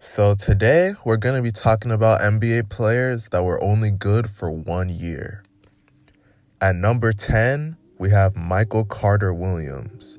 So today we're going to be talking about NBA players that were only good for 1 year. At number 10, we have Michael Carter Williams.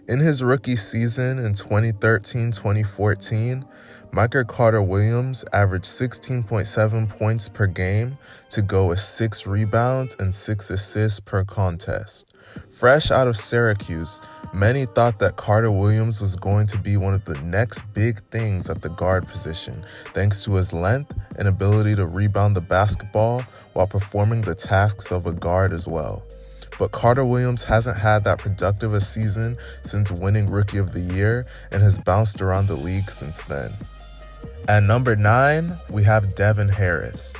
In his rookie season in 2013-2014, Michael Carter Williams averaged 16.7 points per game to go with 6 rebounds and 6 assists per contest. Fresh out of Syracuse, many thought that Carter Williams was going to be one of the next big things at the guard position, thanks to his length and ability to rebound the basketball while performing the tasks of a guard as well. But Carter Williams hasn't had that productive a season since winning Rookie of the Year and has bounced around the league since then. At number 9, we have Devin Harris.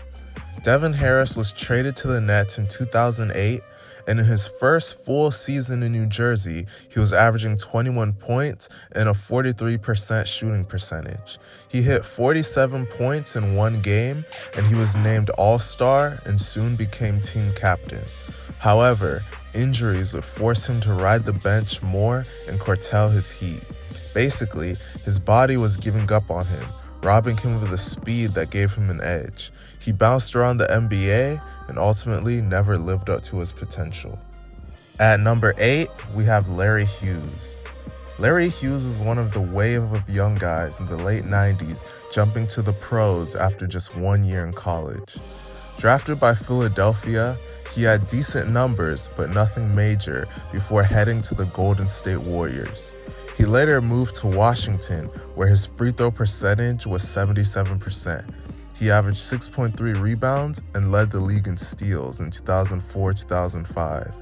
Devin Harris was traded to the Nets in 2008, and in his first full season in New Jersey, he was averaging 21 points and a 43% shooting percentage. He hit 47 points in one game, and he was named All-Star and soon became team captain. However, injuries would force him to ride the bench more and curtail his heat. Basically, his body was giving up on him, robbing him of the speed that gave him an edge. He bounced around the NBA and ultimately never lived up to his potential. At number 8, we have Larry Hughes. Larry Hughes was one of the wave of young guys in the late 90s jumping to the pros after just 1 year in college. Drafted by Philadelphia, he had decent numbers but nothing major before heading to the Golden State Warriors. He later moved to Washington, where his free throw percentage was 77%. He averaged 6.3 rebounds and led the league in steals in 2004-2005.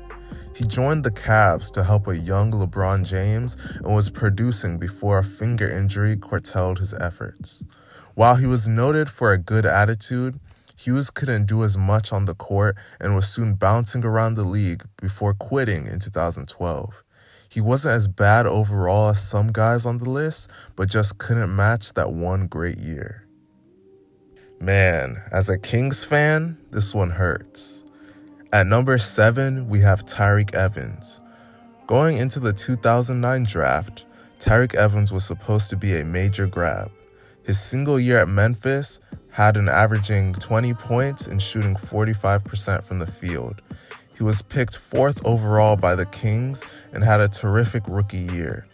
He joined the Cavs to help a young LeBron James and was producing before a finger injury curtailed his efforts. While he was noted for a good attitude, Hughes couldn't do as much on the court and was soon bouncing around the league before quitting in 2012. He wasn't as bad overall as some guys on the list, but just couldn't match that one great year. Man, as a Kings fan, this one hurts. At number 7, we have Tyreke Evans. Going into the 2009 draft, Tyreke Evans was supposed to be a major grab. His single year at Memphis had an averaging 20 points and shooting 45% from the field. He was picked 4th overall by the Kings and had a terrific rookie year.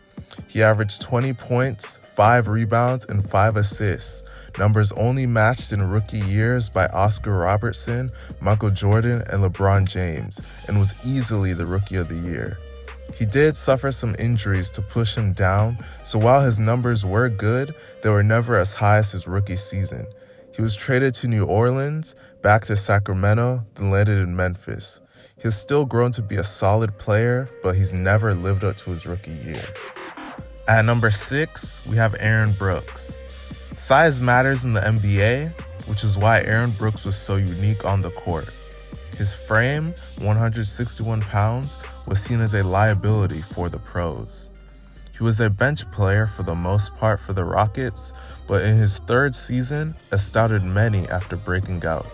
He averaged 20 points, 5 rebounds, and 5 assists, numbers only matched in rookie years by Oscar Robertson, Michael Jordan, and LeBron James, and was easily the Rookie of the Year. He did suffer some injuries to push him down, so while his numbers were good, they were never as high as his rookie season. He was traded to New Orleans, back to Sacramento, then landed in Memphis. He has still grown to be a solid player, but he's never lived up to his rookie year. At number 6, we have Aaron Brooks. Size matters in the NBA, which is why Aaron Brooks was so unique on the court. His frame, 161 pounds, was seen as a liability for the pros. He was a bench player for the most part for the Rockets, but in his 3rd season, astounded many after breaking out.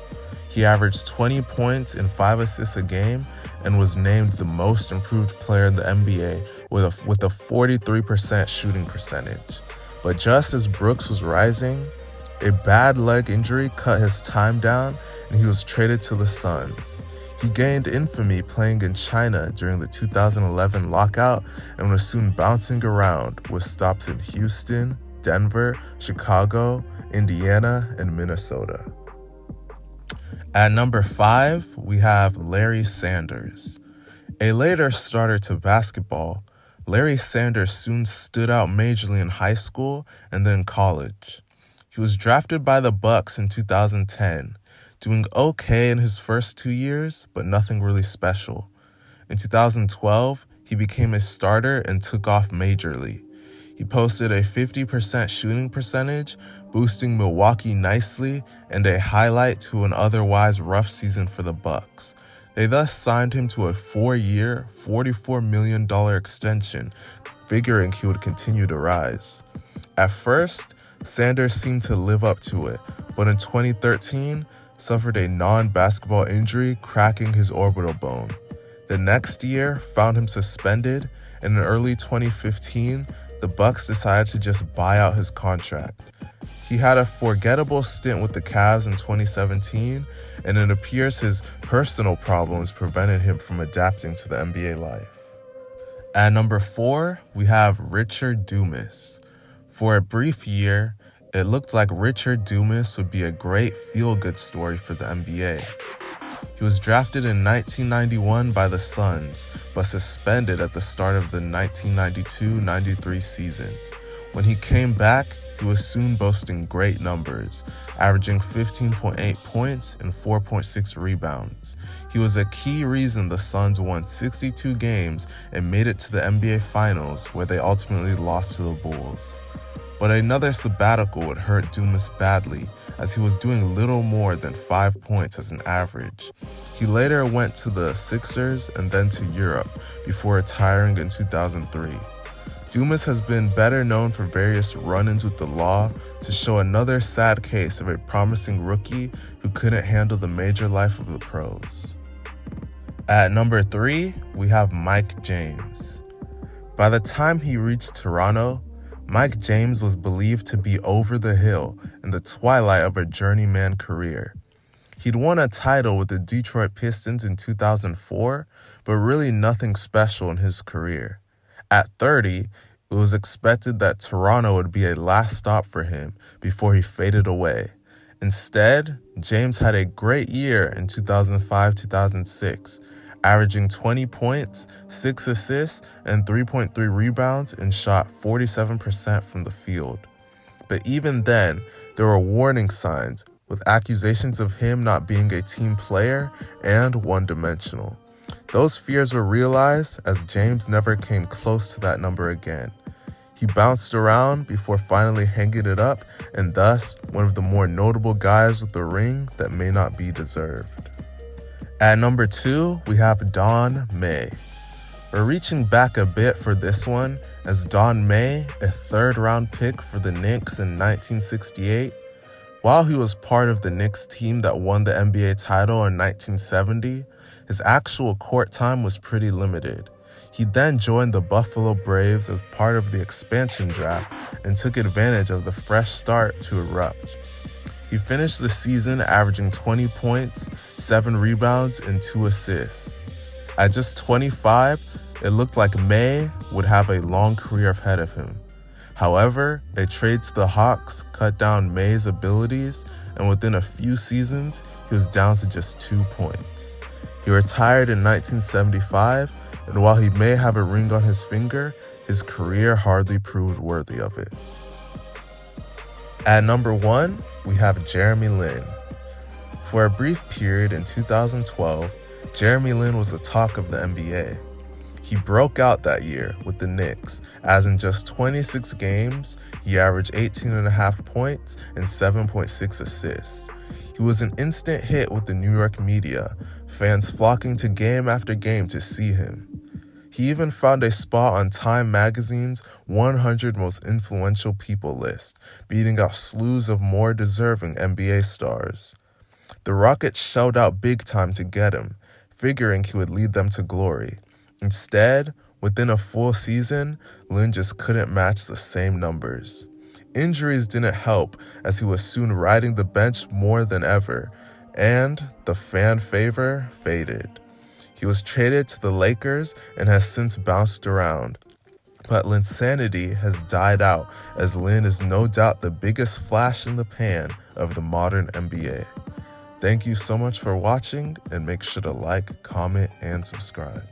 He averaged 20 points and 5 assists a game and was named the most improved player in the NBA with a 43% shooting percentage. But just as Brooks was rising, a bad leg injury cut his time down and he was traded to the Suns. He gained infamy playing in China during the 2011 lockout and was soon bouncing around with stops in Houston, Denver, Chicago, Indiana, and Minnesota. At number 5, we have Larry Sanders. A later starter to basketball, Larry Sanders soon stood out majorly in high school and then college. He was drafted by the Bucks in 2010, doing okay in his first 2 years, but nothing really special. In 2012, he became a starter and took off majorly. He posted a 50% shooting percentage, boosting Milwaukee nicely, and a highlight to an otherwise rough season for the Bucks. They thus signed him to a 4-year, $44 million extension, figuring he would continue to rise. At first, Sanders seemed to live up to it, but in 2013, suffered a non-basketball injury, cracking his orbital bone. The next year found him suspended, and in early 2015, the Bucks decided to just buy out his contract. He had a forgettable stint with the Cavs in 2017, and it appears his personal problems prevented him from adapting to the NBA life. At number 4, we have Richard Dumas. For a brief year, it looked like Richard Dumas would be a great feel-good story for the NBA. He was drafted in 1991 by the Suns, but suspended at the start of the 1992-93 season. When he came back, he was soon boasting great numbers, averaging 15.8 points and 4.6 rebounds. He was a key reason the Suns won 62 games and made it to the NBA Finals, where they ultimately lost to the Bulls. But another sabbatical would hurt Dumas badly, as he was doing little more than 5 points as an average. He later went to the Sixers and then to Europe, before retiring in 2003. Dumas has been better known for various run-ins with the law, to show another sad case of a promising rookie who couldn't handle the major life of the pros. At number 3, we have Mike James. By the time he reached Toronto, Mike James was believed to be over the hill in the twilight of a journeyman career. He'd won a title with the Detroit Pistons in 2004, but really nothing special in his career. At 30, it was expected that Toronto would be a last stop for him before he faded away. Instead, James had a great year in 2005-2006, averaging 20 points, 6 assists, and 3.3 rebounds, and shot 47% from the field. But even then, there were warning signs, with accusations of him not being a team player and one-dimensional. Those fears were realized as James never came close to that number again. He bounced around before finally hanging it up, and thus one of the more notable guys with a ring that may not be deserved. At number 2, we have Don May. We're reaching back a bit for this one, as Don May, a third-round pick for the Knicks in 1968, while he was part of the Knicks team that won the NBA title in 1970, his actual court time was pretty limited. He then joined the Buffalo Braves as part of the expansion draft and took advantage of the fresh start to erupt. He finished the season averaging 20 points, 7 rebounds, and 2 assists. At just 25, it looked like May would have a long career ahead of him. However, a trade to the Hawks cut down May's abilities, and within a few seasons, he was down to just 2 points. He retired in 1975, and while he may have a ring on his finger, his career hardly proved worthy of it. At number 1, we have Jeremy Lin. For a brief period in 2012, Jeremy Lin was the talk of the NBA. He broke out that year with the Knicks, as in just 26 games, he averaged 18.5 points and 7.6 assists. He was an instant hit with the New York media, fans flocking to game after game to see him. He even found a spot on Time magazine's 100 most influential people list, beating out slews of more deserving NBA stars. The Rockets shelled out big time to get him, figuring he would lead them to glory. Instead, within a full season, Lin just couldn't match the same numbers. Injuries didn't help, as he was soon riding the bench more than ever, and the fan favor faded. He was traded to the Lakers and has since bounced around. But Lin's sanity has died out, as Lin is no doubt the biggest flash in the pan of the modern NBA. Thank you so much for watching, and make sure to like, comment, and subscribe.